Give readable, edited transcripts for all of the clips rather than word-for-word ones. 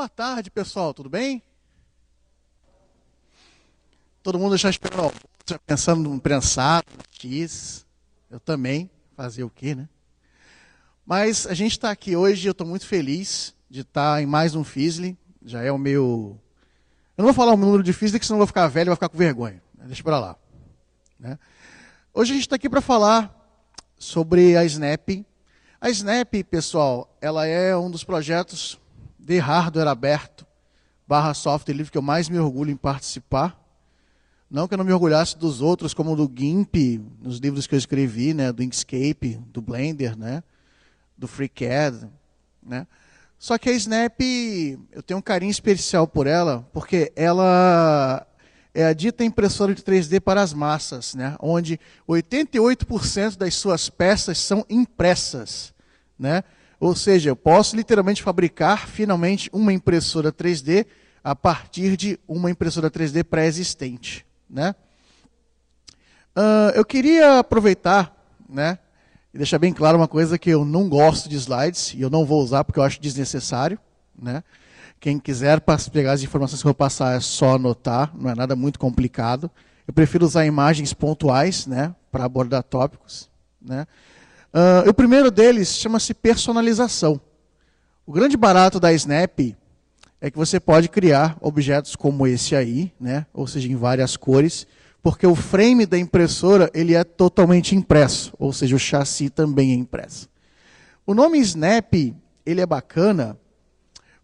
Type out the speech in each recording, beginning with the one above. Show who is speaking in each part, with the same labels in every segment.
Speaker 1: Boa tarde, pessoal, tudo bem? Todo mundo já esperando o almoço, já pensando no prensado, no X. Eu também, fazer o quê, né? Mas a gente está aqui hoje, eu estou muito feliz de estar em mais um Fizzly. Já é o meu... Eu não vou falar o número de Fizzly, que senão eu vou ficar velho e vou ficar com vergonha. Deixa para lá. Né? Hoje a gente está aqui para falar sobre a Snap. A Snap, pessoal, ela é um dos projetos de hardware aberto / software livre que eu mais me orgulho em participar. Não que eu não me orgulhasse dos outros, como do GIMP, nos livros que eu escrevi, né, do Inkscape, do Blender, né, do FreeCAD. Né. Só que a Snap, eu tenho um carinho especial por ela, porque ela é a dita impressora de 3D para as massas, né, onde 88% das suas peças são impressas. Né. Ou seja, eu posso literalmente fabricar finalmente uma impressora 3D a partir de uma impressora 3D pré-existente. Né? Eu queria aproveitar, né, e deixar bem claro uma coisa, que eu não gosto de slides, e eu não vou usar porque eu acho desnecessário. Né? Quem quiser pegar as informações que eu vou passar é só anotar, não é nada muito complicado. Eu prefiro usar imagens pontuais, né, para abordar tópicos. Né? O primeiro deles chama-se personalização. O grande barato da Snap é que você pode criar objetos como esse aí, né? Ou seja, em várias cores, porque o frame da impressora ele é totalmente impresso, ou seja, o chassi também é impresso. O nome Snap ele é bacana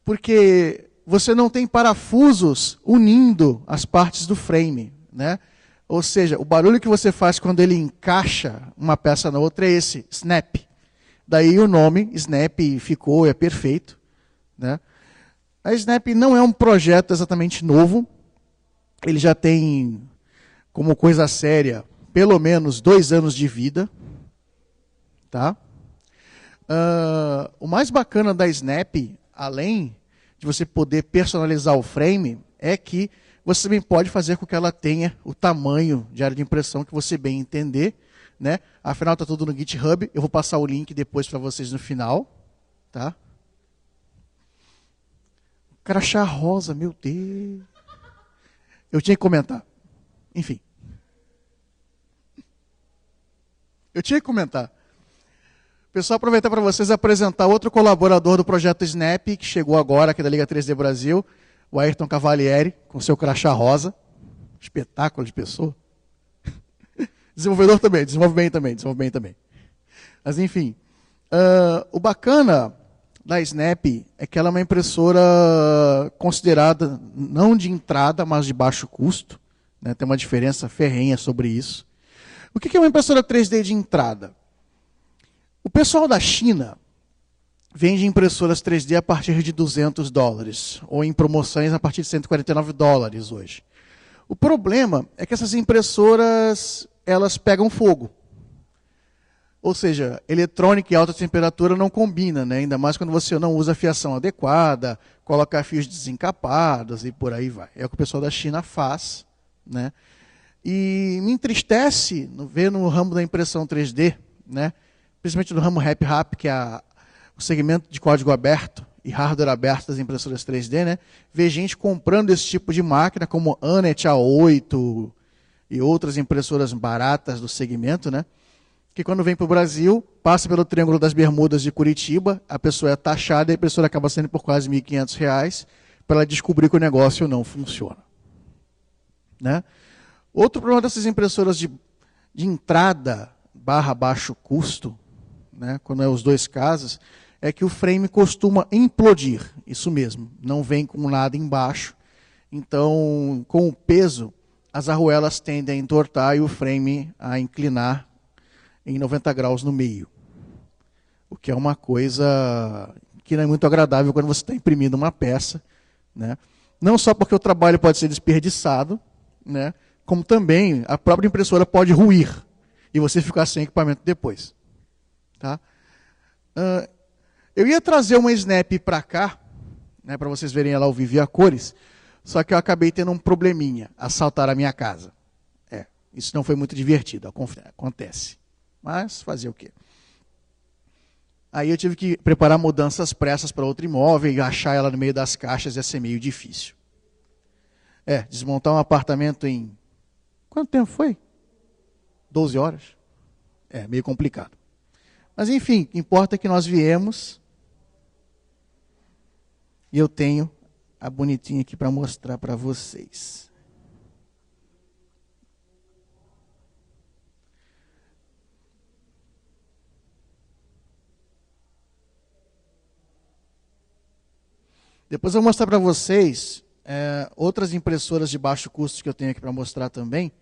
Speaker 1: porque você não tem parafusos unindo as partes do frame. Né? Ou seja, o barulho que você faz quando ele encaixa uma peça na outra é esse, snap. Daí o nome, Snap, ficou, é perfeito. Né? A Snap não é um projeto exatamente novo. Ele já tem, como coisa séria, pelo menos 2 anos de vida. Tá? O mais bacana da Snap, além de você poder personalizar o frame, é que você também pode fazer com que ela tenha o tamanho de área de impressão que você bem entender. Né? Afinal, está tudo no GitHub. Eu vou passar o link depois para vocês no final. Tá? Crachá rosa, meu Deus. Eu tinha que comentar. Enfim. Eu tinha que comentar. Pessoal, aproveitar para vocês apresentar outro colaborador do projeto Snap, que chegou agora aqui da Liga 3D Brasil, o Ayrton Cavalieri, com seu crachá rosa. Espetáculo de pessoa. Desenvolvedor também, desenvolve bem também. Mas enfim, o bacana da Snap é que ela é uma impressora considerada não de entrada, mas de baixo custo. Né? Tem uma diferença ferrenha sobre isso. O que é uma impressora 3D de entrada? O pessoal da China vende impressoras 3D a partir de $200, ou em promoções a partir de $149 hoje. O problema é que essas impressoras elas pegam fogo. Ou seja, eletrônica e alta temperatura não combina, né? Ainda mais quando você não usa a fiação adequada, coloca fios desencapados e por aí vai. É o que o pessoal da China faz. Né? E me entristece ver no ramo da impressão 3D, né? Principalmente no ramo RapRap, que é o segmento de código aberto e hardware aberto das impressoras 3D, né? Ver gente comprando esse tipo de máquina, como Anet A8 e outras impressoras baratas do segmento, né? Que quando vem para o Brasil, passa pelo Triângulo das Bermudas de Curitiba, a pessoa é taxada e a impressora acaba saindo por quase R$ 1.500 para ela descobrir que o negócio não funciona. Né? Outro problema dessas impressoras de entrada / baixo custo, né, quando é os dois casos, é que o frame costuma implodir. Isso mesmo, não vem com nada embaixo. Então, com o peso, as arruelas tendem a entortar e o frame a inclinar em 90 graus no meio. O que é uma coisa que não é muito agradável quando você está imprimindo uma peça. Né? Não só porque o trabalho pode ser desperdiçado, né? Como também a própria impressora pode ruir e você ficar sem equipamento depois. Tá? Eu ia trazer uma Snap para cá, né, para vocês verem ela ao vivo e a cores, só que eu acabei tendo um probleminha, assaltar a minha casa. Isso não foi muito divertido, acontece. Mas fazer o quê? Aí eu tive que preparar mudanças pressas para outro imóvel e achar ela no meio das caixas ia ser meio difícil. Desmontar um apartamento em... Quanto tempo foi? 12 horas? Meio complicado. Mas enfim, o que importa é que nós viemos e eu tenho a bonitinha aqui para mostrar para vocês. Depois eu vou mostrar para vocês outras impressoras de baixo custo que eu tenho aqui para mostrar também.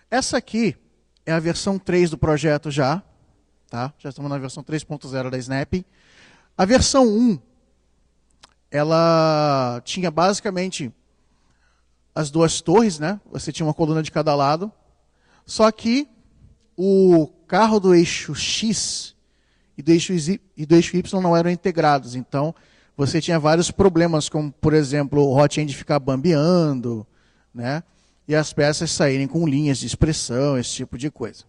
Speaker 1: Essa aqui é a versão 3 do projeto já. Tá? Já estamos na versão 3.0 da Snap. A versão 1, ela tinha basicamente as duas torres, né? Você tinha uma coluna de cada lado. Só que o carro do eixo X e do eixo Y não eram integrados. Então, você tinha vários problemas, como, por exemplo, o hot end ficar bambeando, né? E as peças saírem com linhas de expressão, esse tipo de coisa.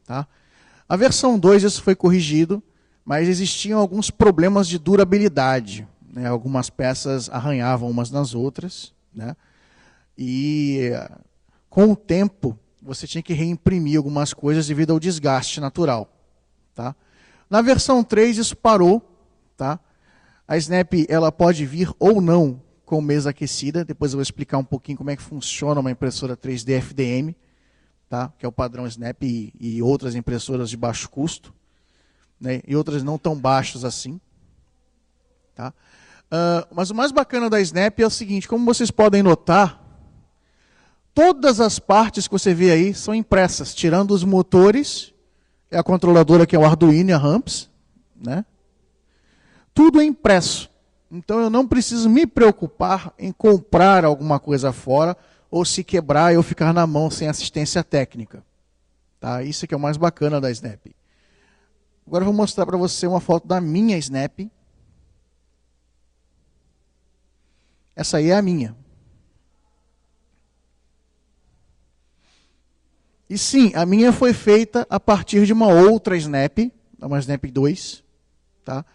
Speaker 1: Tá? A versão 2, isso foi corrigido, mas existiam alguns problemas de durabilidade. Né? Algumas peças arranhavam umas nas outras. Né? E, com o tempo, você tinha que reimprimir algumas coisas devido ao desgaste natural. Tá? Na versão 3, isso parou. Tá? A Snap ela pode vir ou não com mesa aquecida. Depois eu vou explicar um pouquinho como é que funciona uma impressora 3D FDM, tá? Que é o padrão Snap e outras impressoras de baixo custo, né? E outras não tão baixas assim. Tá? Mas o mais bacana da Snap é o seguinte, como vocês podem notar, todas as partes que você vê aí são impressas, tirando os motores, a controladora que é o Arduino e a Ramps, né? Tudo é impresso. Então eu não preciso me preocupar em comprar alguma coisa fora ou se quebrar eu ficar na mão sem assistência técnica. Tá? Isso que é o mais bacana da Snap. Agora eu vou mostrar para você uma foto da minha Snap. Essa aí é a minha. E sim, a minha foi feita a partir de uma outra Snap, uma Snap 2. Tá?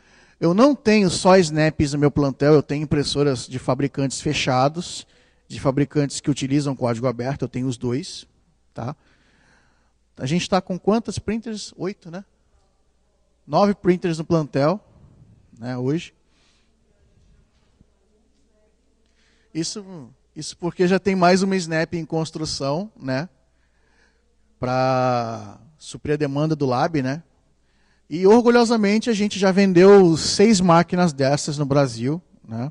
Speaker 1: Eu não tenho só Snaps no meu plantel, eu tenho impressoras de fabricantes fechados, de fabricantes que utilizam código aberto, eu tenho os dois. Tá? A gente está com quantas printers? 8, né? 9 printers no plantel, né, hoje. Isso porque já tem mais uma Snap em construção, né? Para suprir a demanda do Lab, né? E, orgulhosamente, a gente já vendeu 6 máquinas dessas no Brasil. Né?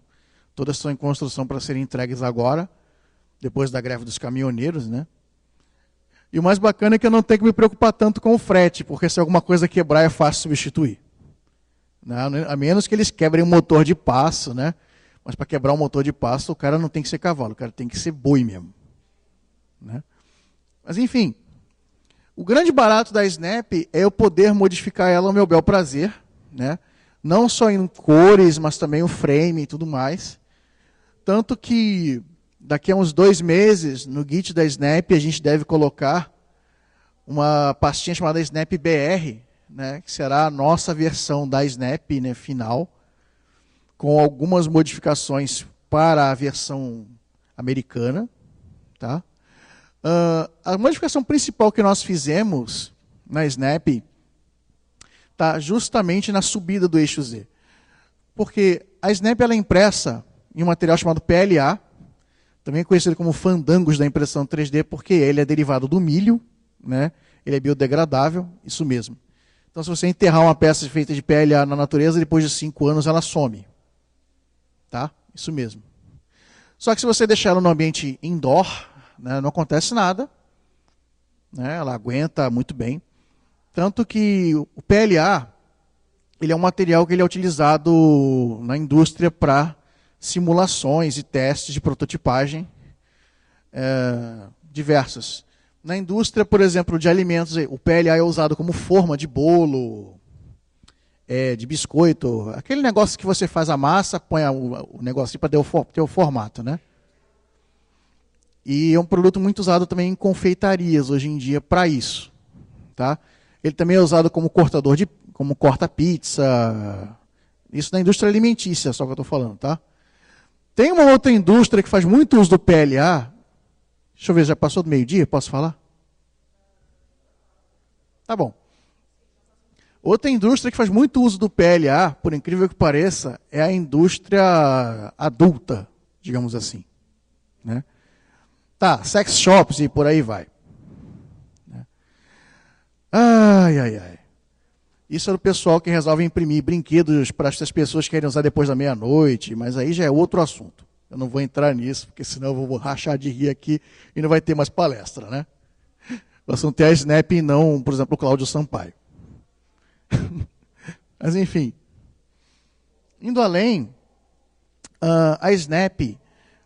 Speaker 1: Todas estão em construção para serem entregues agora, depois da greve dos caminhoneiros. Né? E o mais bacana é que eu não tenho que me preocupar tanto com o frete, porque se alguma coisa quebrar é fácil substituir. Né? A menos que eles quebrem um motor de passo, né? Mas para quebrar um motor de passo, o cara não tem que ser cavalo, o cara tem que ser boi mesmo. Né? Mas, enfim... O grande barato da Snap é eu poder modificar ela ao meu bel prazer, né? Não só em cores, mas também o frame e tudo mais. Tanto que daqui a uns 2 meses, no Git da Snap, a gente deve colocar uma pastinha chamada Snap BR, né? Que será a nossa versão da Snap, né, final, com algumas modificações para a versão americana. Tá? A modificação principal que nós fizemos na Snap está justamente na subida do eixo Z. Porque a Snap ela é impressa em um material chamado PLA, também conhecido como fandangos da impressão 3D, porque ele é derivado do milho, né? Ele é biodegradável, isso mesmo. Então, se você enterrar uma peça feita de PLA na natureza, depois de 5 anos ela some. Tá? Isso mesmo. Só que se você deixar ela no ambiente indoor, né, não acontece nada, né, ela aguenta muito bem. Tanto que o PLA, ele é um material que ele é utilizado na indústria para simulações e testes de prototipagem diversas. Na indústria, por exemplo, de alimentos, o PLA é usado como forma de bolo, de biscoito, aquele negócio que você faz a massa, põe o negocinho para ter o formato, né? E é um produto muito usado também em confeitarias hoje em dia para isso, tá? Ele também é usado como cortador como corta pizza, isso na indústria alimentícia, só que eu estou falando, tá? Tem uma outra indústria que faz muito uso do PLA. Deixa eu ver, já passou do meio-dia? Posso falar? Tá bom. Outra indústria que faz muito uso do PLA, por incrível que pareça, é a indústria adulta, digamos assim, né? Tá, sex shops e por aí vai. Ai, ai, ai. Isso é do pessoal que resolve imprimir brinquedos para essas pessoas que querem usar depois da meia-noite, mas aí já é outro assunto. Eu não vou entrar nisso, porque senão eu vou rachar de rir aqui e não vai ter mais palestra, né? O assunto é a Snap e não, por exemplo, o Cláudio Sampaio. Mas, enfim. Indo além, a Snap,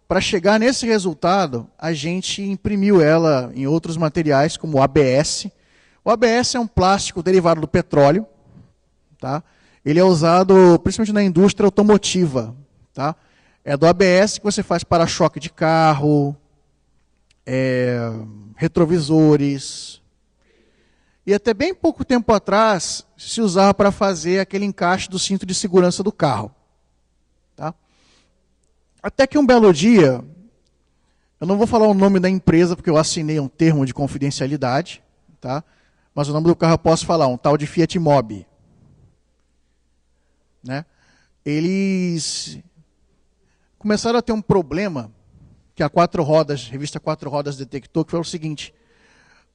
Speaker 1: para chegar nesse resultado, a gente imprimiu ela em outros materiais, como o ABS. O ABS é um plástico derivado do petróleo. Tá? Ele é usado principalmente na indústria automotiva. Tá? É do ABS que você faz para-choque de carro, retrovisores. E até bem pouco tempo atrás, se usava para fazer aquele encaixe do cinto de segurança do carro. Tá? Até que um belo dia, eu não vou falar o nome da empresa, porque eu assinei um termo de confidencialidade, tá? Mas o nome do carro eu posso falar, um tal de Fiat Mobi. Né? Eles começaram a ter um problema que a revista Quatro Rodas detectou, que foi o seguinte: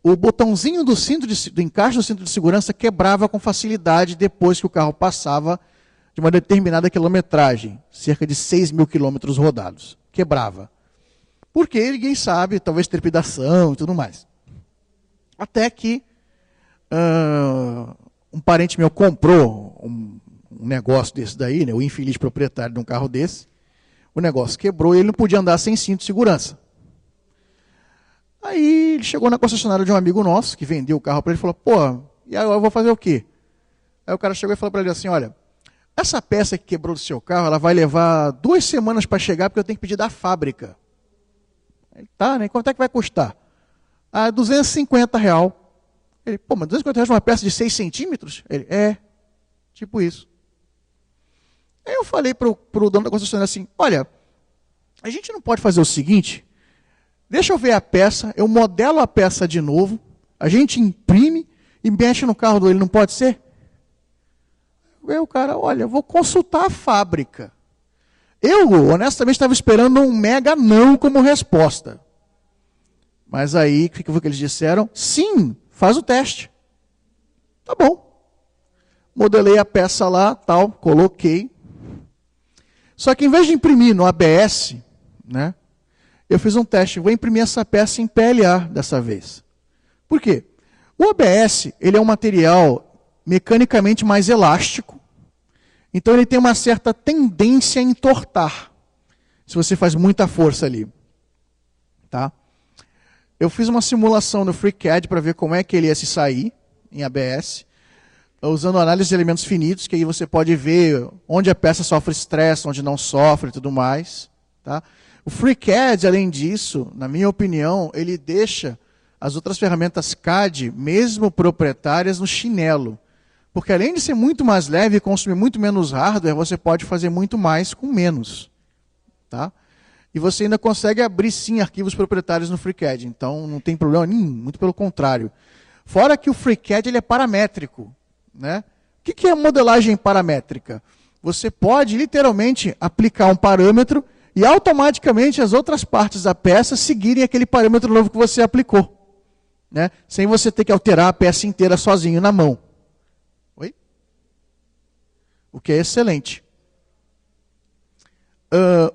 Speaker 1: o botãozinho do do encaixe do cinto de segurança quebrava com facilidade depois que o carro passava de uma determinada quilometragem, cerca de 6 mil quilômetros rodados. Quebrava. Por quê? Ninguém sabe, talvez trepidação e tudo mais. Até que um parente meu comprou um negócio desse daí, né, o infeliz proprietário de um carro desse. O negócio quebrou e ele não podia andar sem cinto de segurança. Aí ele chegou na concessionária de um amigo nosso, que vendeu o carro para ele, e falou: pô, e agora eu vou fazer o quê? Aí o cara chegou e falou para ele assim: olha, essa peça que quebrou do seu carro, ela vai levar 2 semanas para chegar, porque eu tenho que pedir da fábrica. Ele, tá, né? Quanto é que vai custar? Ah, R$250. Ele, pô, mas R$250 uma peça de 6 centímetros? Ele, tipo isso. Aí eu falei para o dono da concessionária assim: olha, a gente não pode fazer o seguinte, deixa eu ver a peça, eu modelo a peça de novo, a gente imprime e mexe no carro dele, não pode ser? Aí o cara, olha, eu vou consultar a fábrica. Eu, honestamente, estava esperando um mega não como resposta. Mas aí, o que foi que eles disseram? Sim, faz o teste. Tá bom. Modelei a peça lá, tal, coloquei. Só que em vez de imprimir no ABS, né, eu fiz um teste. Vou imprimir essa peça em PLA dessa vez. Por quê? O ABS, ele é um material mecanicamente mais elástico, então ele tem uma certa tendência a entortar, se você faz muita força ali. Tá? Eu fiz uma simulação no FreeCAD para ver como é que ele ia se sair em ABS, usando análise de elementos finitos, que aí você pode ver onde a peça sofre estresse, onde não sofre e tudo mais. Tá? O FreeCAD, além disso, na minha opinião, ele deixa as outras ferramentas CAD, mesmo proprietárias, no chinelo. Porque além de ser muito mais leve e consumir muito menos hardware, você pode fazer muito mais com menos. Tá? E você ainda consegue abrir, sim, arquivos proprietários no FreeCAD. Então, não tem problema nenhum, muito pelo contrário. Fora que o FreeCAD ele é paramétrico. Né? O que é modelagem paramétrica? Você pode, literalmente, aplicar um parâmetro e automaticamente as outras partes da peça seguirem aquele parâmetro novo que você aplicou. Né? Sem você ter que alterar a peça inteira sozinho na mão. Oi? O que é excelente.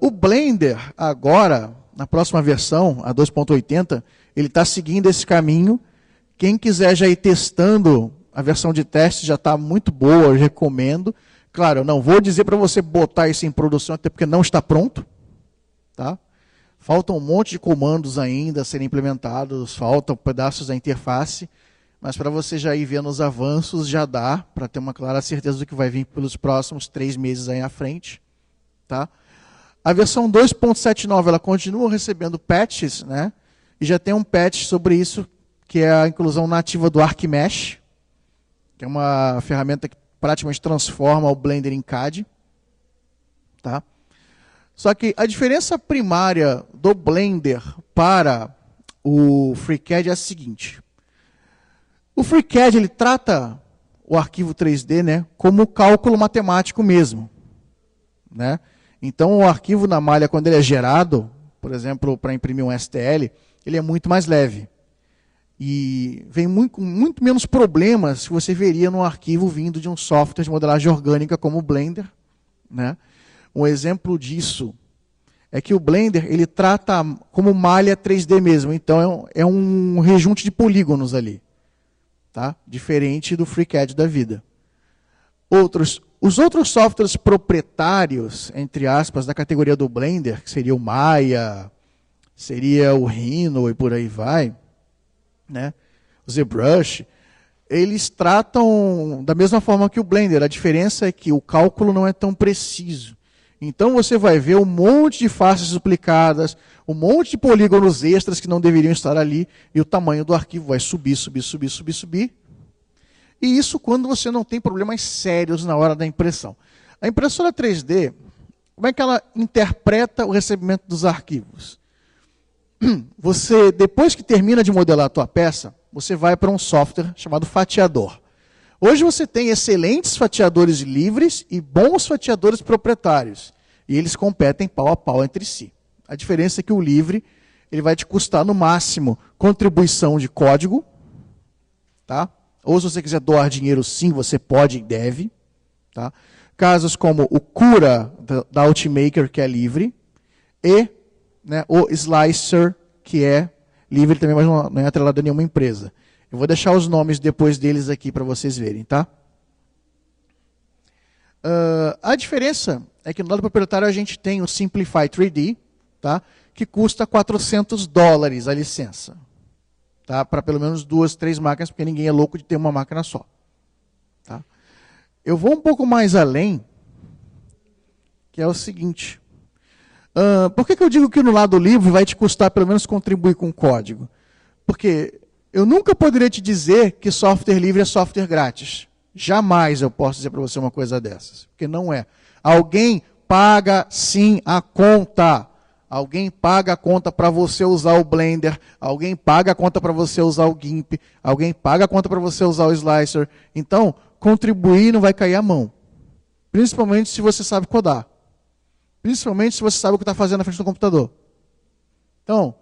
Speaker 1: O Blender, agora, na próxima versão, a 2.80, ele está seguindo esse caminho. Quem quiser já ir testando A versão de teste já está muito boa, eu recomendo. Claro, eu não vou dizer para você botar isso em produção, até porque não está pronto. Tá? Faltam um monte de comandos ainda a serem implementados, faltam pedaços da interface, mas para você já ir vendo os avanços, já dá para ter uma clara certeza do que vai vir pelos próximos 3 meses aí à frente. Tá? A versão 2.79 ela continua recebendo patches, né? E já tem um patch sobre isso, que é a inclusão nativa do ArcMesh, que é uma ferramenta que praticamente transforma o Blender em CAD. Tá? Só que a diferença primária do Blender para o FreeCAD é a seguinte. O FreeCAD ele trata o arquivo 3D, né, como cálculo matemático mesmo. Né? Então, o arquivo na malha, quando ele é gerado, por exemplo, para imprimir um STL, ele é muito mais leve. E vem com muito menos problemas que você veria num arquivo vindo de um software de modelagem orgânica como o Blender. Né? Um exemplo disso é que o Blender ele trata como malha 3D mesmo. Então, é um rejunte de polígonos ali. Tá? Diferente do FreeCAD da vida. Os outros softwares proprietários, entre aspas, da categoria do Blender, que seria o Maya, seria o Rhino e por aí vai, né? O ZBrush, eles tratam da mesma forma que o Blender. A diferença é que o cálculo não é tão preciso. Então você vai ver um monte de faces duplicadas, um monte de polígonos extras que não deveriam estar ali, e o tamanho do arquivo vai subir, subir, subir, subir, subir. E isso quando você não tem problemas sérios na hora da impressão. A impressora 3D, como é que ela interpreta o recebimento dos arquivos? Você, depois que termina de modelar a tua peça, você vai para um software chamado fatiador. Hoje você tem excelentes fatiadores livres e bons fatiadores proprietários. E eles competem pau a pau entre si. A diferença é que o livre ele vai te custar no máximo contribuição de código. Tá? Ou se você quiser doar dinheiro, sim, você pode e deve. Tá? Casos como o Cura da Ultimaker, que é livre. E né, o Slicer, que é livre também, mas não é atrelado a nenhuma empresa. Eu vou deixar os nomes depois deles aqui para vocês verem, tá? A diferença é que no lado proprietário a gente tem o Simplify 3D, tá? Que custa $400 a licença. Tá? Para pelo menos 2, 3 máquinas, porque ninguém é louco de ter uma máquina só. Tá? Eu vou um pouco mais além, que é o seguinte. Por que eu digo que no lado livre vai te custar pelo menos contribuir com o código? Porque eu nunca poderia te dizer que software livre é software grátis. Jamais eu posso dizer para você uma coisa dessas. Porque não é. Alguém paga sim a conta. Alguém paga a conta para você usar o Blender. Alguém paga a conta para você usar o GIMP. Alguém paga a conta para você usar o Slicer. Então, contribuir não vai cair a mão. Principalmente se você sabe codar. Principalmente se você sabe o que está fazendo na frente do computador. Então,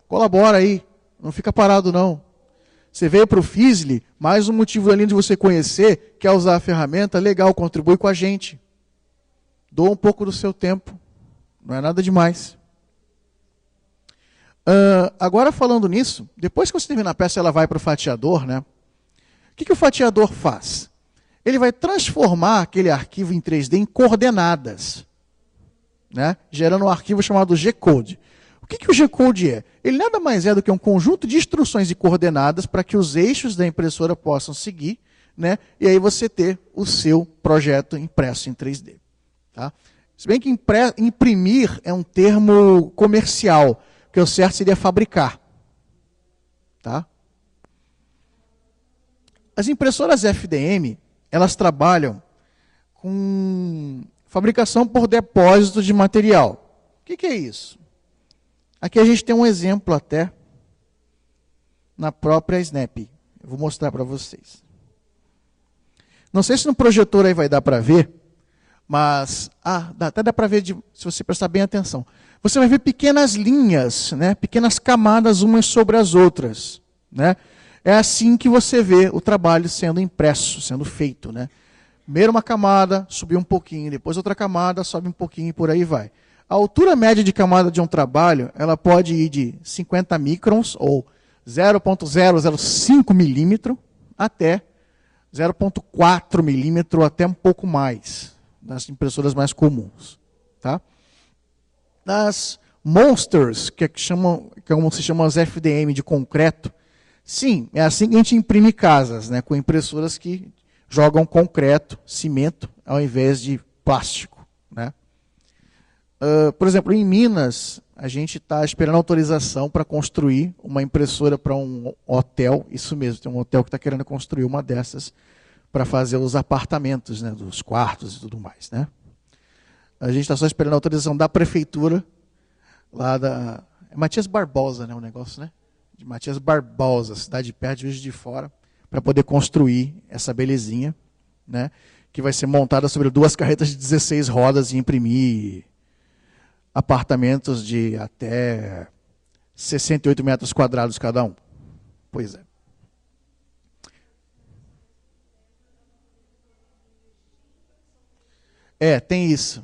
Speaker 1: colabora aí. Não fica parado, não. Você veio para o Fizzly, mais um motivo além de você conhecer, quer usar a ferramenta, legal, contribui com a gente. Doa um pouco do seu tempo. Não é nada demais. Agora, falando nisso, depois que você termina a peça, ela vai para o fatiador, né? O que o fatiador faz? Ele vai transformar aquele arquivo em 3D em coordenadas, né? Gerando um arquivo chamado G-Code. O que o G-Code é? Ele nada mais é do que um conjunto de instruções e coordenadas para que os eixos da impressora possam seguir, né? E aí você ter o seu projeto impresso em 3D. Tá? Se bem que imprimir é um termo comercial, que o certo seria fabricar. Tá? As impressoras FDM, elas trabalham com fabricação por depósito de material. O que é isso? Aqui a gente tem um exemplo até na própria Snap. Eu vou mostrar para vocês. Não sei se no projetor aí vai dar para ver, mas até dá para ver se você prestar bem atenção. Você vai ver pequenas linhas, né? Pequenas camadas umas sobre as outras. Né? É assim que você vê o trabalho sendo impresso, sendo feito. Né? Primeiro uma camada, subir um pouquinho, depois outra camada, sobe um pouquinho e por aí vai. A altura média de camada de um trabalho, ela pode ir de 50 microns, ou 0,005 milímetro, até 0,4 milímetro, até um pouco mais, nas impressoras mais comuns. Tá? Nas Monsters, que é como se chamam as FDM de concreto, sim, é assim que a gente imprime casas, né, com impressoras que jogam concreto, cimento, ao invés de plástico. Né? Por exemplo, em Minas, a gente está esperando autorização para construir uma impressora para um hotel, isso mesmo, tem um hotel que está querendo construir uma dessas para fazer os apartamentos, né, dos quartos e tudo mais. Né? A gente está só esperando a autorização da prefeitura, lá da... É Matias Barbosa, né, o negócio, né? De Matias Barbosa, cidade perto de Juiz de Fora, para poder construir essa belezinha, né, que vai ser montada sobre 2 carretas de 16 rodas e imprimir apartamentos de até 68 metros quadrados cada um. Pois é. Tem isso.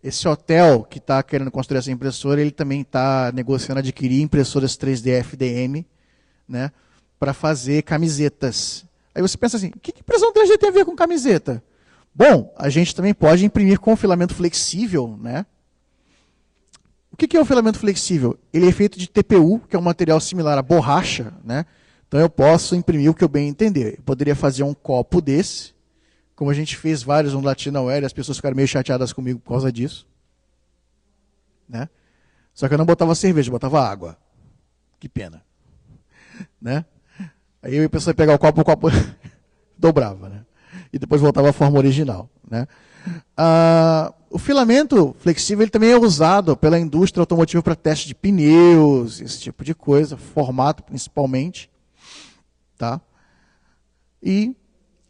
Speaker 1: Esse hotel que está querendo construir essa impressora, ele também está negociando adquirir impressoras 3D FDM, né, para fazer camisetas. Aí você pensa assim, o que impressão 3D tem a ver com camiseta? Bom, a gente também pode imprimir com filamento flexível, né? O que é o filamento flexível? Ele é feito de TPU, que é um material similar à borracha, né? Então eu posso imprimir o que eu bem entender. Eu poderia fazer um copo desse, como a gente fez vários no Latinaware, e as pessoas ficaram meio chateadas comigo por causa disso. Né? Só que eu não botava cerveja, eu botava água. Que pena. Né? Aí a pessoa ia pegar o copo dobrava. Né? E depois voltava à forma original. Né? O filamento flexível ele também é usado pela indústria automotiva para teste de pneus, esse tipo de coisa, formato principalmente. Tá? E,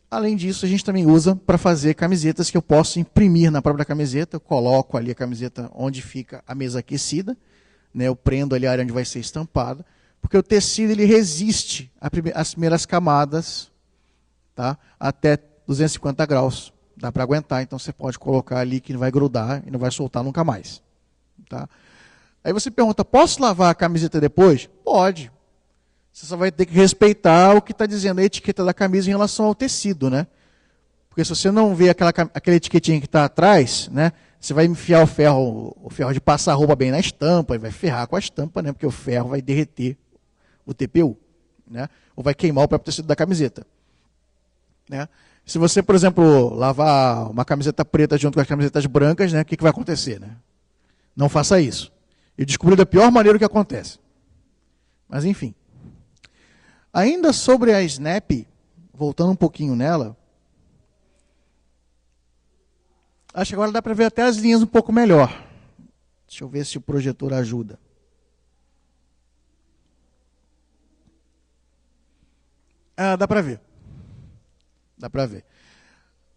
Speaker 1: além disso, a gente também usa para fazer camisetas que eu posso imprimir na própria camiseta. Eu coloco ali a camiseta onde fica a mesa aquecida, né? Eu prendo ali a área onde vai ser estampada, porque o tecido ele resiste às primeiras camadas, tá? Até 250 graus. Dá para aguentar, então você pode colocar ali que não vai grudar e não vai soltar nunca mais. Tá? Aí você pergunta, posso lavar a camiseta depois? Pode. Você só vai ter que respeitar o que está dizendo a etiqueta da camisa em relação ao tecido, né? Porque se você não vê aquela etiquetinha que está atrás, né? Você vai enfiar o ferro de passar roupa bem na estampa, e vai ferrar com a estampa, né? Porque o ferro vai derreter o TPU, né? Ou vai queimar o próprio tecido da camiseta. Né? Se você, por exemplo, lavar uma camiseta preta junto com as camisetas brancas, né? O que vai acontecer? Né? Não faça isso. Eu descobri da pior maneira o que acontece. Mas, enfim. Ainda sobre a Snap, voltando um pouquinho nela, acho que agora dá para ver até as linhas um pouco melhor. Deixa eu ver se o projetor ajuda. Dá para ver. Dá para ver.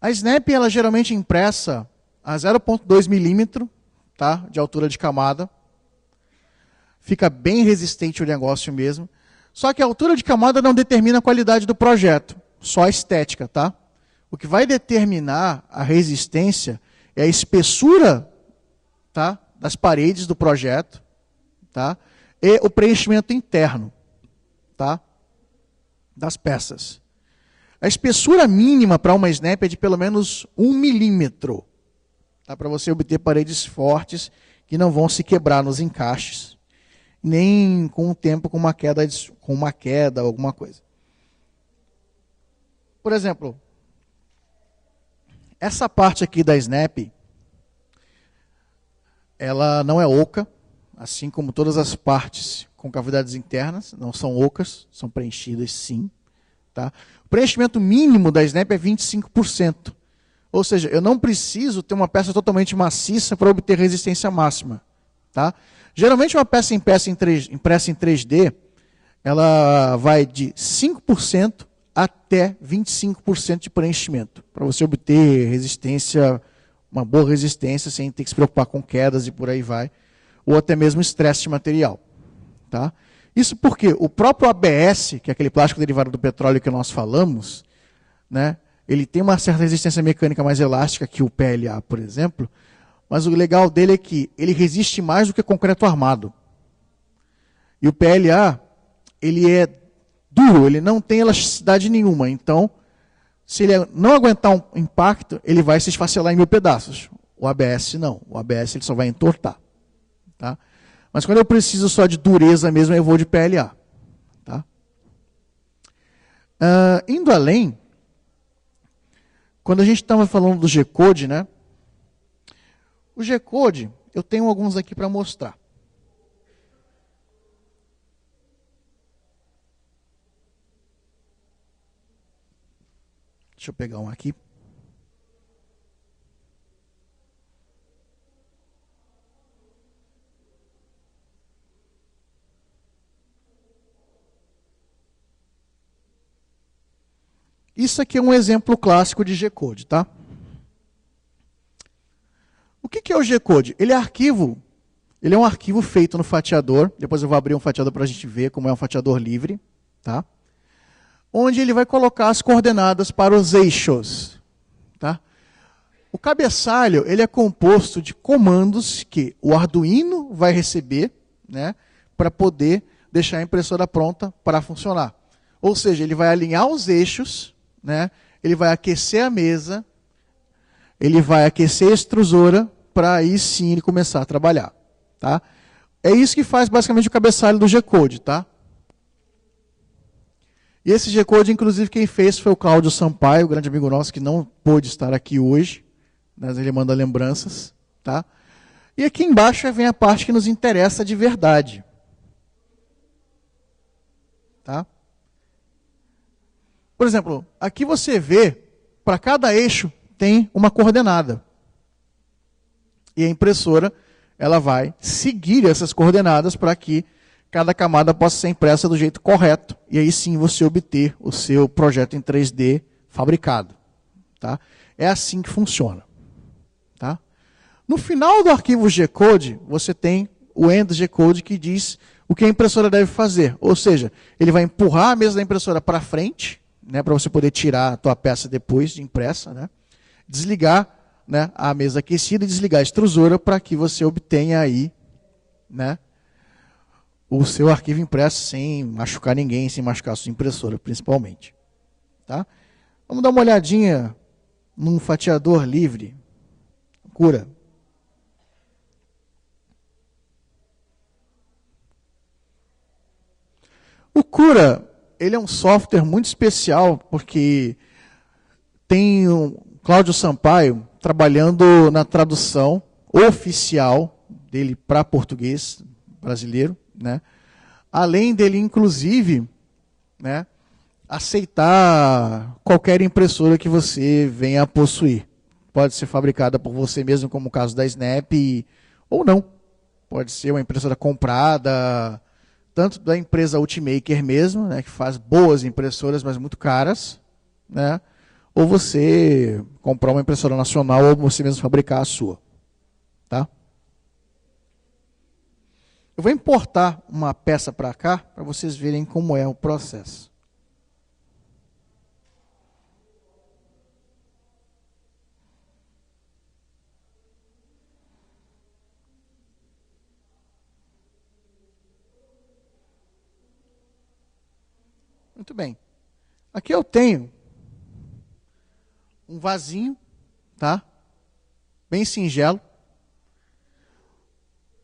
Speaker 1: A Snap, ela geralmente é impressa a 0,2 milímetro, tá, de altura de camada. Fica bem resistente o negócio mesmo. Só que a altura de camada não determina a qualidade do projeto, só a estética, tá? O que vai determinar a resistência é a espessura, tá, das paredes do projeto, tá, e o preenchimento interno, tá, das peças. A espessura mínima para uma Snap é de pelo menos 1 milímetro, tá, para você obter paredes fortes que não vão se quebrar nos encaixes, nem com o tempo com uma queda, alguma coisa. Por exemplo, essa parte aqui da Snap, ela não é oca, assim como todas as partes com cavidades internas, não são ocas, são preenchidas sim. Tá? O preenchimento mínimo da Snap é 25%. Ou seja, eu não preciso ter uma peça totalmente maciça para obter resistência máxima. Tá? Geralmente uma peça impressa em 3D, ela vai de 5% até 25% de preenchimento, para você obter resistência, uma boa resistência, sem ter que se preocupar com quedas e por aí vai, ou até mesmo estresse de material. Tá? Isso porque o próprio ABS, que é aquele plástico derivado do petróleo que nós falamos, né, ele tem uma certa resistência mecânica mais elástica que o PLA, por exemplo, mas o legal dele é que ele resiste mais do que concreto armado. E o PLA, ele é duro, ele não tem elasticidade nenhuma. Então, se ele não aguentar um impacto, ele vai se esfacelar em 1000 pedaços. O ABS não. O ABS ele só vai entortar. Tá? Mas quando eu preciso só de dureza mesmo, eu vou de PLA. Tá? Indo além, quando a gente estava falando do G-Code, né? O G-Code, eu tenho alguns aqui para mostrar. Deixa eu pegar um aqui. Isso aqui é um exemplo clássico de G-Code, tá? O que é o G-Code? Ele é um arquivo feito no fatiador. Depois eu vou abrir um fatiador para a gente ver como é um fatiador livre, tá? Onde ele vai colocar as coordenadas para os eixos. Tá? O cabeçalho ele é composto de comandos que o Arduino vai receber, né, para poder deixar a impressora pronta para funcionar. Ou seja, ele vai alinhar os eixos, né, ele vai aquecer a mesa, ele vai aquecer a extrusora, para aí sim ele começar a trabalhar. Tá? É isso que faz basicamente o cabeçalho do G-Code. Tá? E esse G-Code, inclusive, quem fez foi o Cláudio Sampaio, grande amigo nosso, que não pôde estar aqui hoje, mas ele manda lembranças. Tá? E aqui embaixo vem a parte que nos interessa de verdade. Tá? Por exemplo, aqui você vê, para cada eixo tem uma coordenada. E a impressora ela vai seguir essas coordenadas para que cada camada possa ser impressa do jeito correto, e aí sim você obter o seu projeto em 3D fabricado. Tá? É assim que funciona. Tá? No final do arquivo G-Code, você tem o end G-Code que diz o que a impressora deve fazer. Ou seja, ele vai empurrar a mesa da impressora para frente, né, para você poder tirar a tua peça depois de impressa, né, desligar, né, a mesa aquecida e desligar a extrusora para que você obtenha aí, né, o seu arquivo impresso sem machucar ninguém, sem machucar a sua impressora, principalmente. Tá? Vamos dar uma olhadinha num fatiador livre. Cura. O Cura, ele é um software muito especial, porque tem o Cláudio Sampaio trabalhando na tradução oficial dele para português brasileiro, né? Além dele, inclusive, né, aceitar qualquer impressora que você venha a possuir. Pode ser fabricada por você mesmo, como o caso da Snap, ou não. Pode ser uma impressora comprada, tanto da empresa Ultimaker mesmo, né, que faz boas impressoras, mas muito caras, né, ou você comprar uma impressora nacional ou você mesmo fabricar a sua. Tá? Eu vou importar uma peça para cá, para vocês verem como é o processo. Muito bem. Aqui eu tenho um vasinho, tá? Bem singelo.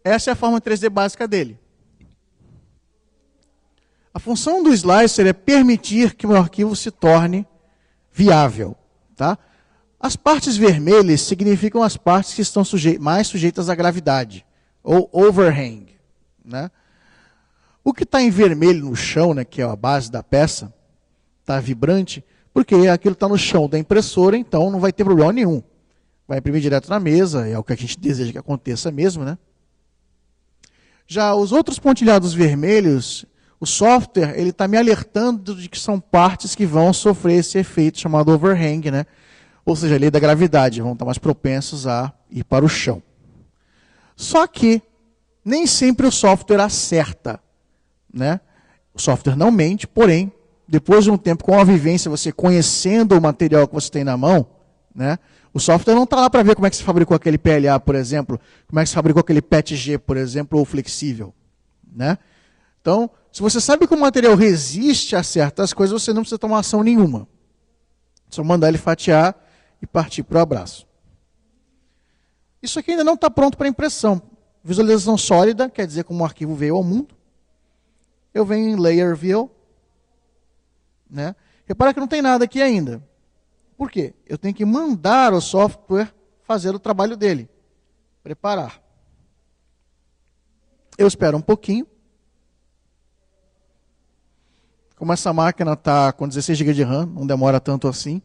Speaker 1: Essa é a forma 3D básica dele. A função do slicer é permitir que o arquivo se torne viável. Tá? As partes vermelhas significam as partes que estão mais sujeitas à gravidade, ou overhang. Né? O que está em vermelho no chão, né, que é a base da peça, está vibrante, porque aquilo está no chão da impressora, então não vai ter problema nenhum. Vai imprimir direto na mesa, é o que a gente deseja que aconteça mesmo, né? Já os outros pontilhados vermelhos, o software ele está me alertando de que são partes que vão sofrer esse efeito chamado overhang, né? Ou seja, a lei da gravidade, vão estar mais propensos a ir para o chão. Só que nem sempre o software acerta. Né? O software não mente, porém, depois de um tempo com a vivência, você conhecendo o material que você tem na mão, né? O software não está lá para ver como é que se fabricou aquele PLA, por exemplo, como é que se fabricou aquele PETG, por exemplo, ou flexível. Né? Então, Se você sabe que o material resiste a certas coisas, você não precisa tomar ação nenhuma. Só mandar ele fatiar e partir para o abraço. Isso aqui ainda não está pronto para impressão. Visualização sólida, quer dizer como o arquivo veio ao mundo. Eu venho em Layer View. Né? Repara que não tem nada aqui ainda. Por quê? Eu tenho que mandar o software fazer o trabalho dele. Preparar. Eu espero um pouquinho. Como essa máquina está com 16 GB de RAM, não demora tanto assim.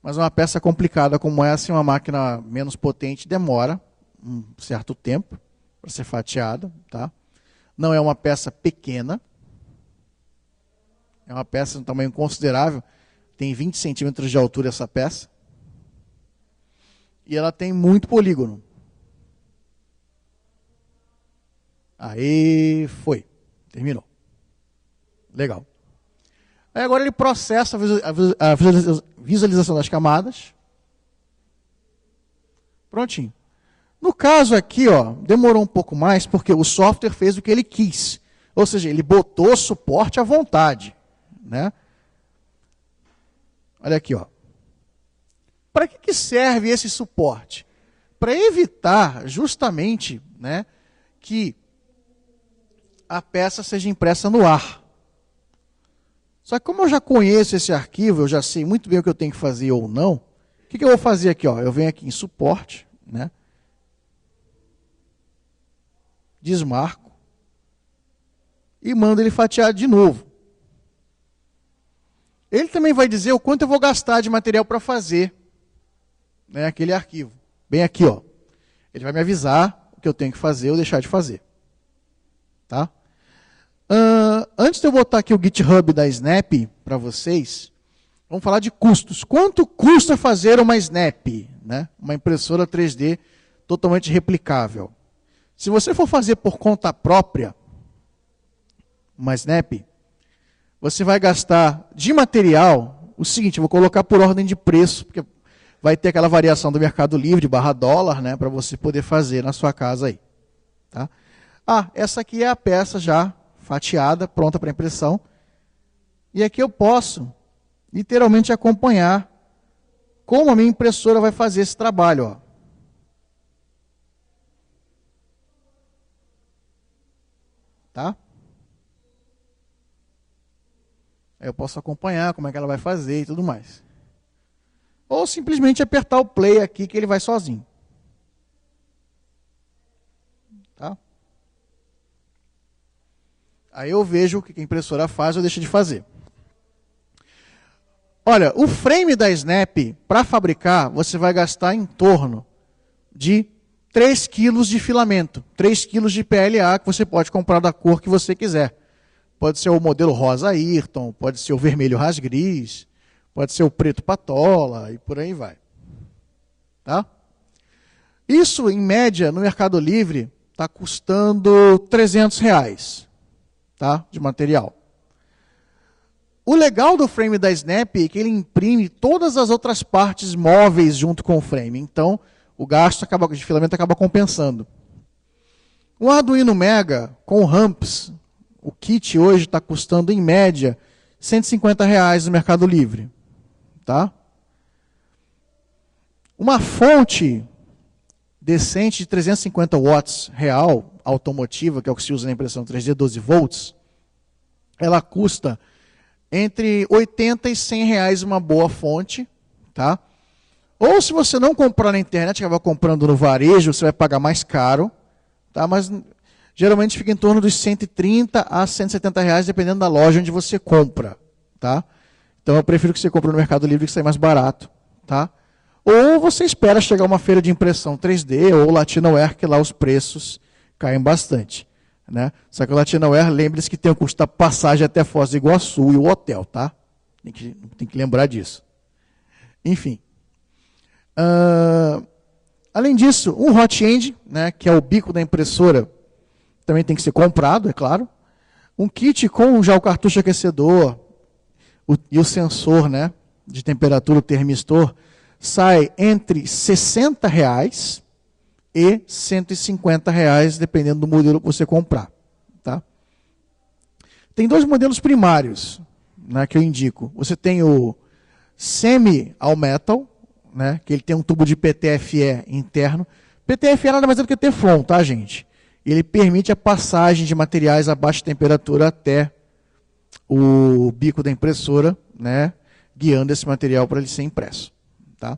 Speaker 1: Mas uma peça complicada como essa, em uma máquina menos potente, demora um certo tempo para ser fatiada. Tá? Não é uma peça pequena. É uma peça de um tamanho considerável. Tem 20 centímetros de altura essa peça. E ela tem muito polígono. Aí, foi. Terminou. Legal. Aí agora ele processa a visualização das camadas. Prontinho. No caso aqui, ó, demorou um pouco mais porque o software fez o que ele quis. Ou seja, ele botou suporte à vontade. Né? Olha aqui, ó. Para que serve esse suporte? Para evitar justamente, né, que a peça seja impressa no ar. Só que como eu já conheço esse arquivo, eu já sei muito bem o que eu tenho que fazer ou não, o que eu vou fazer aqui? Ó? Eu venho aqui em suporte, né? Desmarco e mando ele fatiar de novo. Ele também vai dizer o quanto eu vou gastar de material para fazer, né, aquele arquivo. Bem aqui, ó. Ele vai me avisar o que eu tenho que fazer ou deixar de fazer. Tá? Antes de eu botar aqui o GitHub da Snap para vocês, vamos falar de custos. Quanto custa fazer uma Snap? Né? Uma impressora 3D totalmente replicável. Se você for fazer por conta própria, uma Snap, você vai gastar de material o seguinte, eu vou colocar por ordem de preço, porque vai ter aquela variação do Mercado Livre, /dólar, né, para você poder fazer na sua casa aí. Tá? Ah, essa aqui é a peça já fatiada, pronta para impressão. E aqui eu posso, literalmente, acompanhar como a minha impressora vai fazer esse trabalho. Ó. Tá? Aí eu posso acompanhar como é que ela vai fazer e tudo mais. Ou simplesmente apertar o play aqui que ele vai sozinho. Tá? Aí eu vejo o que a impressora faz ou deixa de fazer. Olha, o frame da Snap, para fabricar, você vai gastar em torno de 3 kg de filamento. 3 kg de PLA que você pode comprar da cor que você quiser. Pode ser o modelo rosa Ayrton, pode ser o vermelho rasgris, pode ser o preto patola e por aí vai. Tá? Isso, em média, no Mercado Livre, está custando R$300, tá? De material. O legal do frame da Snap é que ele imprime todas as outras partes móveis junto com o frame. Então, o gasto de filamento acaba compensando. O Arduino Mega, com ramps, o kit hoje está custando, em média, R$150 no Mercado Livre. Tá? Uma fonte decente de 350 watts real, automotiva, que é o que se usa na impressão 3D, 12 volts, ela custa entre R$80 e R$100 uma boa fonte. Tá? Ou se você não comprar na internet, acabar comprando no varejo, você vai pagar mais caro. Tá? Mas geralmente fica em torno dos R$130 a R$170, dependendo da loja onde você compra. Tá? Então eu prefiro que você compre no Mercado Livre, que sai mais barato. Tá? Ou você espera chegar uma feira de impressão 3D ou Latinoware, que lá os preços caem bastante. Né? Só que o Latinoware, lembre-se que tem o custo da passagem até Foz do Iguaçu e o hotel. Tá? Tem que lembrar disso. Enfim. Além disso, um hot end, né, que é o bico da impressora, também tem que ser comprado, é claro. Um kit com já o cartucho aquecedor e o sensor, né, de temperatura, o termistor, sai entre R$60 e R$150, dependendo do modelo que você comprar. Tá? tem dois modelos primários, né, que eu indico. Você tem o semi-all-metal, né, que ele tem um tubo de PTFE interno. PTFE nada mais é do que Teflon, tá, gente? Ele permite a passagem de materiais a baixa temperatura até o bico da impressora, né, guiando esse material para ele ser impresso. Tá?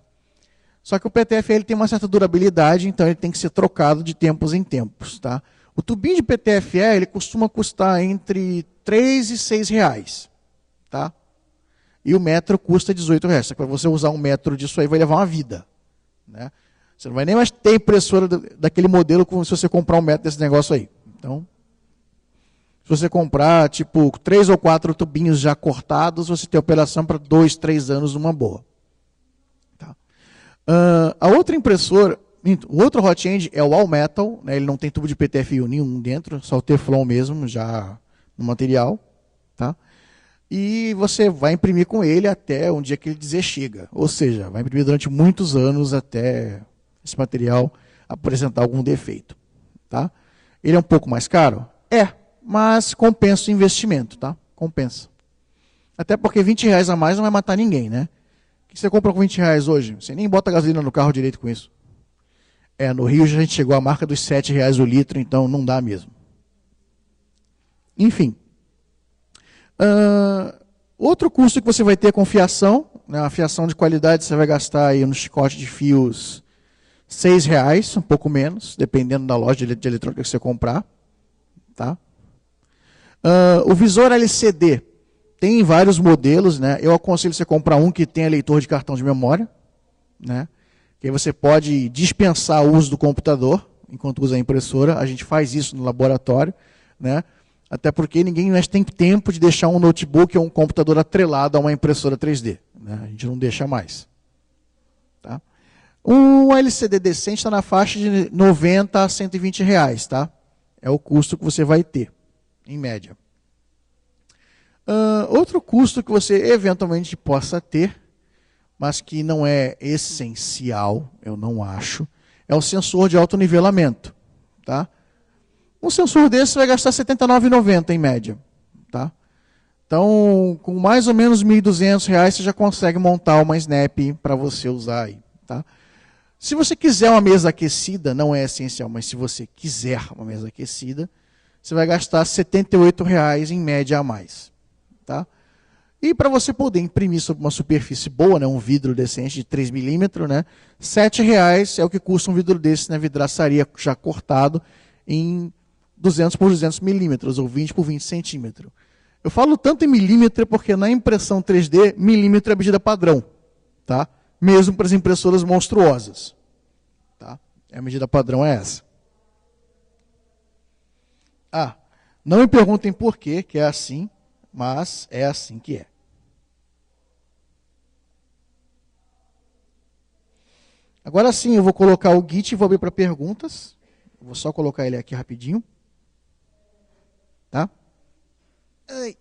Speaker 1: Só que o PTFE ele tem uma certa durabilidade, então ele tem que ser trocado de tempos em tempos. Tá? O tubinho de PTFE ele costuma custar entre R$ 3 e R$ 6. Tá? E o metro custa R$ 18. Só que para você usar um metro disso aí vai levar uma vida. Né? Você não vai nem mais ter impressora daquele modelo como se você comprar um metro desse negócio aí. Então, se você comprar, tipo, 3 ou 4 tubinhos já cortados, você tem operação para 2, 3 anos numa boa. Tá? A outra impressora, o outro hot end é o all metal, né? Ele não tem tubo de PTFE nenhum dentro, só o Teflon mesmo, já no material. Tá? E você vai imprimir com ele até um dia que ele dizer chega. Ou seja, vai imprimir durante muitos anos até esse material apresentar algum defeito. Tá? Ele é um pouco mais caro? É, mas compensa o investimento, tá? Compensa. Até porque R$ 20 a mais não vai matar ninguém, né? O que você compra com R$ 20 hoje? Você nem bota gasolina no carro direito com isso. No Rio a gente chegou à marca dos R$ 7 o litro, então não dá mesmo. Enfim. Outro custo que você vai ter com fiação, né? A fiação de qualidade você vai gastar aí no chicote de fios R$ 6, um pouco menos, dependendo da loja de eletrônica que você comprar. Tá? O visor LCD tem vários modelos, né? Eu aconselho você comprar um que tenha leitor de cartão de memória, né? Que aí você pode dispensar o uso do computador enquanto usa a impressora. A gente faz isso no laboratório, né? Até porque ninguém mais tem tempo de deixar um notebook ou um computador atrelado a uma impressora 3D, né? A gente não deixa mais. Tá? Um LCD decente está na faixa de R$ 90 a R$ 120, tá? É o custo que você vai ter, em média. Outro custo que você eventualmente possa ter, mas que não é essencial, eu não acho, é o sensor de autonivelamento. Tá? Um sensor desse vai gastar R$ 79,90 em média. Tá? Então, com mais ou menos R$ 1.200, você já consegue montar uma Snap para você usar aí. Tá? Se você quiser uma mesa aquecida, não é essencial, mas se você quiser uma mesa aquecida, você vai gastar R$ 78,00 em média a mais. Tá? E para você poder imprimir sobre uma superfície boa, né, um vidro decente de 3 milímetros, né, R$ 7,00 é o que custa um vidro desse na vidraçaria já cortado em 200 por 200 milímetros, ou 20 por 20 centímetros. Eu falo tanto em milímetro porque na impressão 3D, milímetro é a medida padrão. Tá? Mesmo para as impressoras monstruosas. Tá? A medida padrão é essa. Não me perguntem por quê, que é assim, mas é assim que é. Agora sim, eu vou colocar o Git e vou abrir para perguntas. Vou só colocar ele aqui rapidinho. Tá? Ai.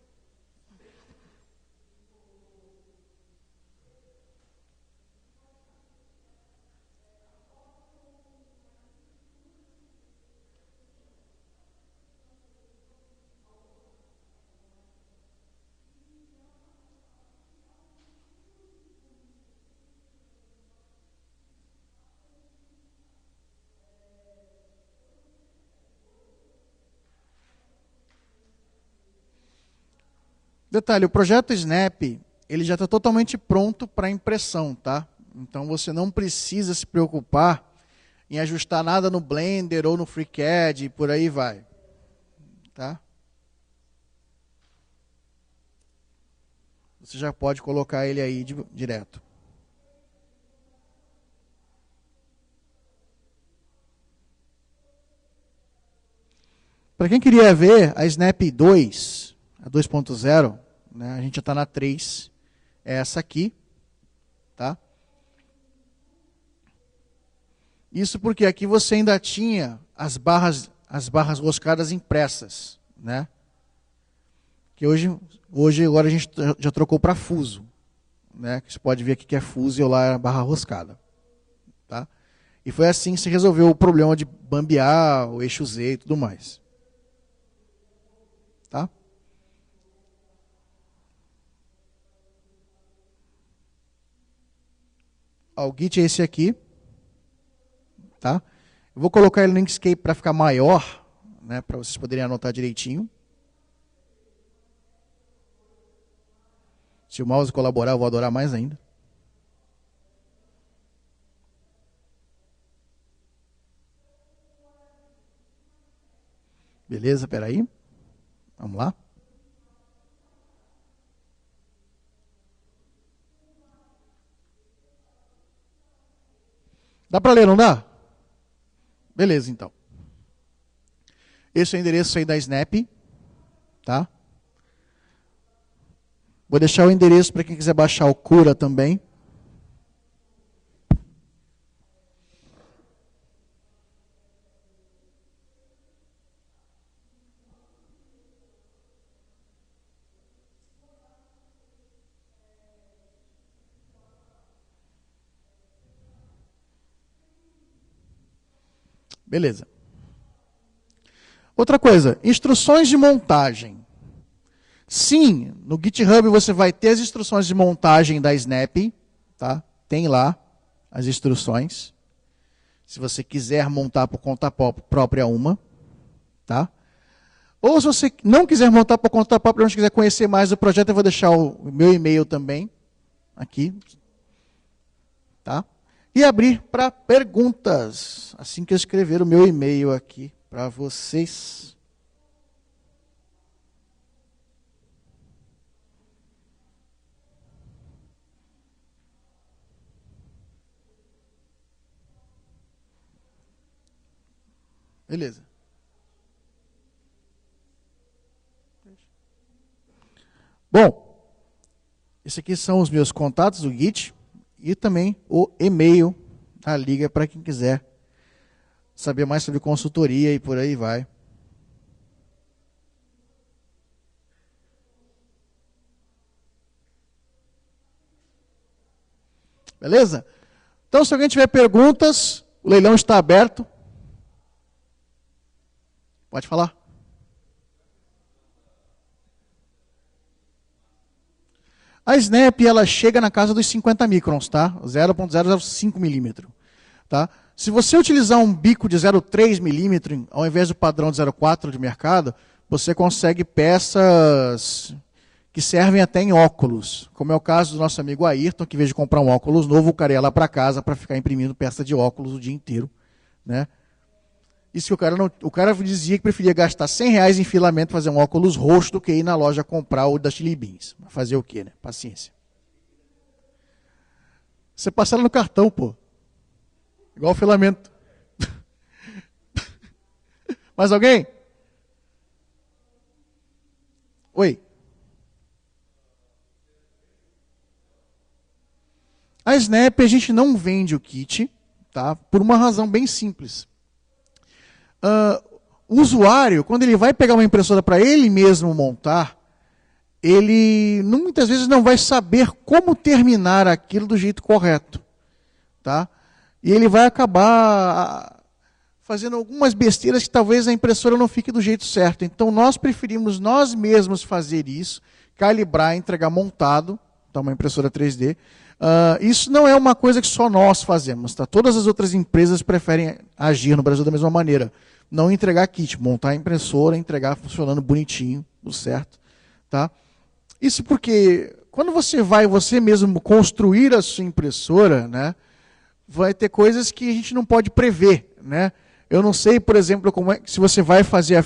Speaker 1: Detalhe, o projeto Snap, ele já está totalmente pronto para impressão, tá? Então você não precisa se preocupar em ajustar nada no Blender ou no FreeCAD e por aí vai. Tá? Você já pode colocar ele aí direto. Para quem queria ver a Snap 2, a 2.0, né, a gente já está na 3, é essa aqui. Tá? Isso porque aqui você ainda tinha as barras roscadas impressas, né? Que hoje agora a gente já trocou para fuso, né? Que você pode ver aqui que é fuso e lá é a barra roscada, tá? E foi assim que se resolveu o problema de bambear o eixo Z e tudo mais, tá? O Git é esse aqui. Tá? Eu vou colocar ele no Inkscape para ficar maior, né, para vocês poderem anotar direitinho. Se o mouse colaborar, eu vou adorar mais ainda. Beleza, peraí. Vamos lá. Dá para ler, não dá? Beleza, então. Esse é o endereço aí da Snap, tá? Vou deixar o endereço para quem quiser baixar o Cura também. Beleza. Outra coisa, instruções de montagem. Sim, no GitHub você vai ter as instruções de montagem da Snap, tá? Tem lá as instruções. Se você quiser montar por conta própria uma, tá? Ou se você não quiser montar por conta própria, não quiser conhecer mais do projeto, eu vou deixar o meu e-mail também aqui, tá? E abrir para perguntas, assim que eu escrever o meu e-mail aqui para vocês. Beleza. Bom, esses aqui são os meus contatos do Git e também o e-mail da Liga para quem quiser saber mais sobre consultoria e por aí vai. Beleza? Então, se alguém tiver perguntas, o leilão está aberto. Pode falar. A Snap, ela chega na casa dos 50 microns, tá? 0.005 milímetro. Tá? Se você utilizar um bico de 0,3 milímetro, ao invés do padrão de 0,4 de mercado, você consegue peças que servem até em óculos. Como é o caso do nosso amigo Ayrton, que, em vez de comprar um óculos novo, o cara ia lá para casa para ficar imprimindo peça de óculos o dia inteiro. Né? Isso que o cara dizia que preferia gastar R$100 em filamento, fazer um óculos roxo, do que ir na loja comprar o da Chili Beans. Fazer o quê, né? Paciência. Você passa ela no cartão, pô. Igual o filamento. Mais alguém? Oi. A Snap, a gente não vende o kit, tá? Por uma razão bem simples. O usuário, quando ele vai pegar uma impressora para ele mesmo montar, ele muitas vezes não vai saber como terminar aquilo do jeito correto. Tá? E ele vai acabar fazendo algumas besteiras que talvez a impressora não fique do jeito certo. Então nós preferimos nós mesmos fazer isso, calibrar, entregar montado, tá? Uma impressora 3D. Isso não é uma coisa que só nós fazemos. Tá? Todas as outras empresas preferem agir no Brasil da mesma maneira. Não entregar kit, montar a impressora, entregar funcionando bonitinho, tudo certo. Tá? Isso porque quando você vai você mesmo construir a sua impressora, né, vai ter coisas que a gente não pode prever. Né? Eu não sei, por exemplo, como é, se você vai fazer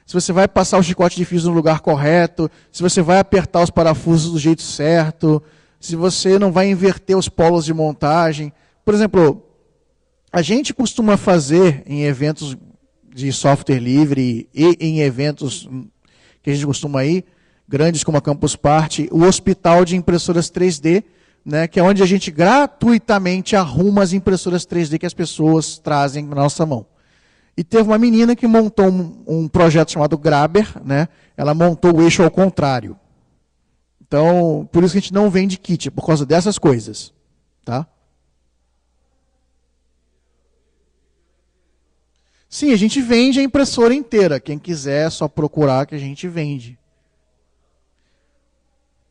Speaker 1: se você vai passar o chicote de fios no lugar correto, se você vai apertar os parafusos do jeito certo, se você não vai inverter os polos de montagem. Por exemplo, a gente costuma fazer em eventos de software livre e em eventos que a gente costuma ir, grandes como a Campus Party, o hospital de impressoras 3D, né, que é onde a gente gratuitamente arruma as impressoras 3D que as pessoas trazem na nossa mão. E teve uma menina que montou um projeto chamado Grabber, né, ela montou o eixo ao contrário. Então, por isso que a gente não vende kit, por causa dessas coisas. Tá? Sim, a gente vende a impressora inteira. Quem quiser, é só procurar que a gente vende.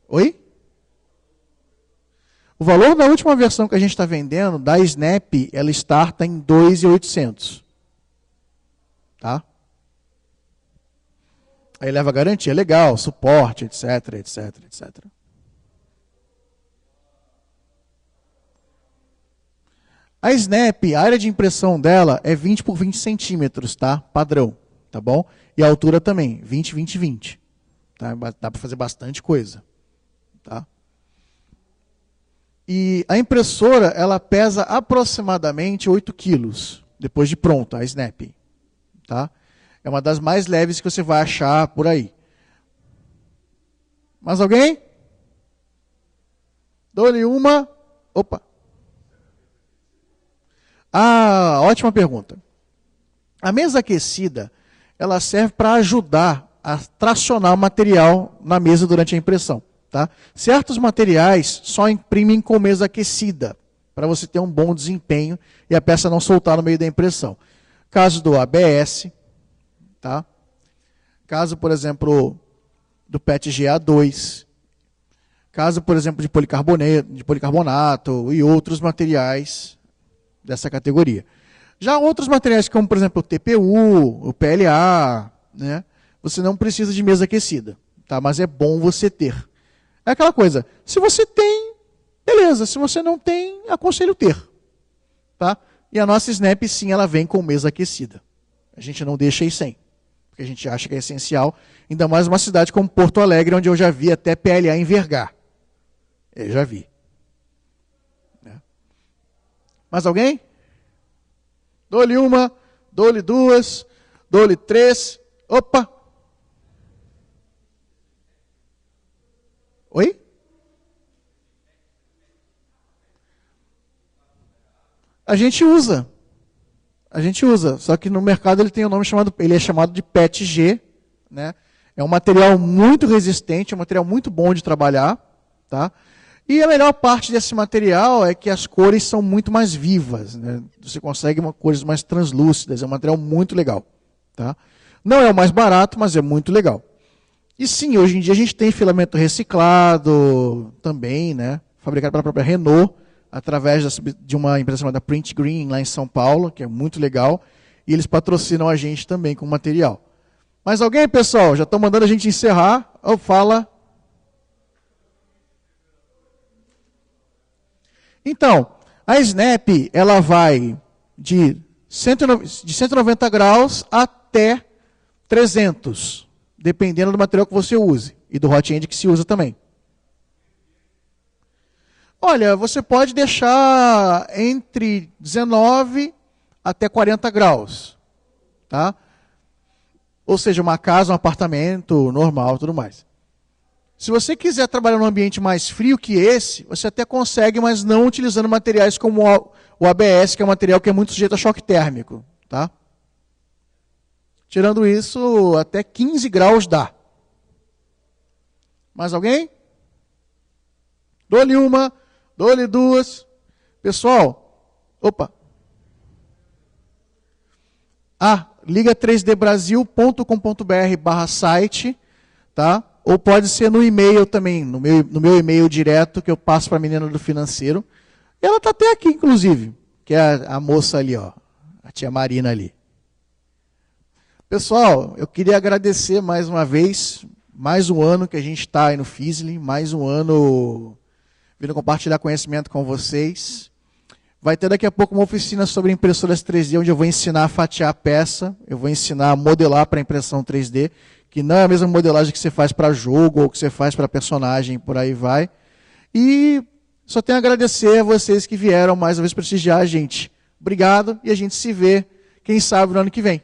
Speaker 1: Oi? O valor da última versão que a gente está vendendo, da Snap, ela starta em 2.800. Tá? Aí leva garantia legal, suporte, etc, etc, etc. A Snap, a área de impressão dela é 20 por 20 centímetros, tá? Padrão, tá bom? E a altura também, 20, 20, 20. Tá? Dá para fazer bastante coisa, tá? E a impressora, ela pesa aproximadamente 8 quilos, depois de pronta, a Snap, tá? É uma das mais leves que você vai achar por aí. Mais alguém? Dou-lhe uma. Opa. Ah, ótima pergunta. A mesa aquecida, ela serve para ajudar a tracionar o material na mesa durante a impressão. Tá? Certos materiais só imprimem com mesa aquecida, para você ter um bom desempenho e a peça não soltar no meio da impressão. Caso do ABS, tá? Caso, por exemplo, do PETG-A2, caso, por exemplo, de policarbonato e outros materiais dessa categoria. Já outros materiais, como, por exemplo, o TPU, o PLA, né? Você não precisa de mesa aquecida, tá? Mas é bom você ter. É aquela coisa, se você tem, beleza. Se você não tem, aconselho ter. Tá? E a nossa Snap, sim, ela vem com mesa aquecida. A gente não deixa aí sem, porque a gente acha que é essencial, ainda mais uma cidade como Porto Alegre, onde eu já vi até PLA envergar. Eu já vi. Mais alguém? Dou-lhe uma, dou-lhe duas, dou-lhe três. Opa! Oi? A gente usa. A gente usa. Só que no mercado ele tem um nome chamado, ele é chamado de PETG, né? É um material muito resistente, é um material muito bom de trabalhar, tá? E a melhor parte desse material é que as cores são muito mais vivas, né? Você consegue cores mais translúcidas, é um material muito legal, tá? Não é o mais barato, mas é muito legal. E sim, hoje em dia a gente tem filamento reciclado também, né? Fabricado pela própria Renault, através de uma empresa chamada Print Green, lá em São Paulo, que é muito legal. E eles patrocinam a gente também com material. Mais alguém, pessoal? Já estão mandando a gente encerrar. Ou fala. Então, a Snap, ela vai de 190 graus até 300, dependendo do material que você use e do hot end que se usa também. Olha, você pode deixar entre 19 até 40 graus, tá? Ou seja, uma casa, um apartamento normal, tudo mais. Se você quiser trabalhar num ambiente mais frio que esse, você até consegue, mas não utilizando materiais como o ABS, que é um material que é muito sujeito a choque térmico, tá? Tirando isso, até 15 graus dá. Mais alguém? Dou-lhe uma, dou-lhe duas. Pessoal, opa. Liga 3dbrasil.com.br/site, tá? Ou pode ser no e-mail também, no meu e-mail direto, que eu passo para a menina do financeiro. Ela está até aqui, inclusive, que é a moça ali, ó, a tia Marina ali. Pessoal, eu queria agradecer mais uma vez, mais um ano que a gente está aí no Fizzly, mais um ano vindo compartilhar conhecimento com vocês. Vai ter daqui a pouco uma oficina sobre impressoras 3D, onde eu vou ensinar a fatiar a peça, eu vou ensinar a modelar para impressão 3D, que não é a mesma modelagem que você faz para jogo, ou que você faz para personagem, por aí vai. E só tenho a agradecer a vocês que vieram mais uma vez prestigiar a gente. Obrigado, e a gente se vê, quem sabe, no ano que vem.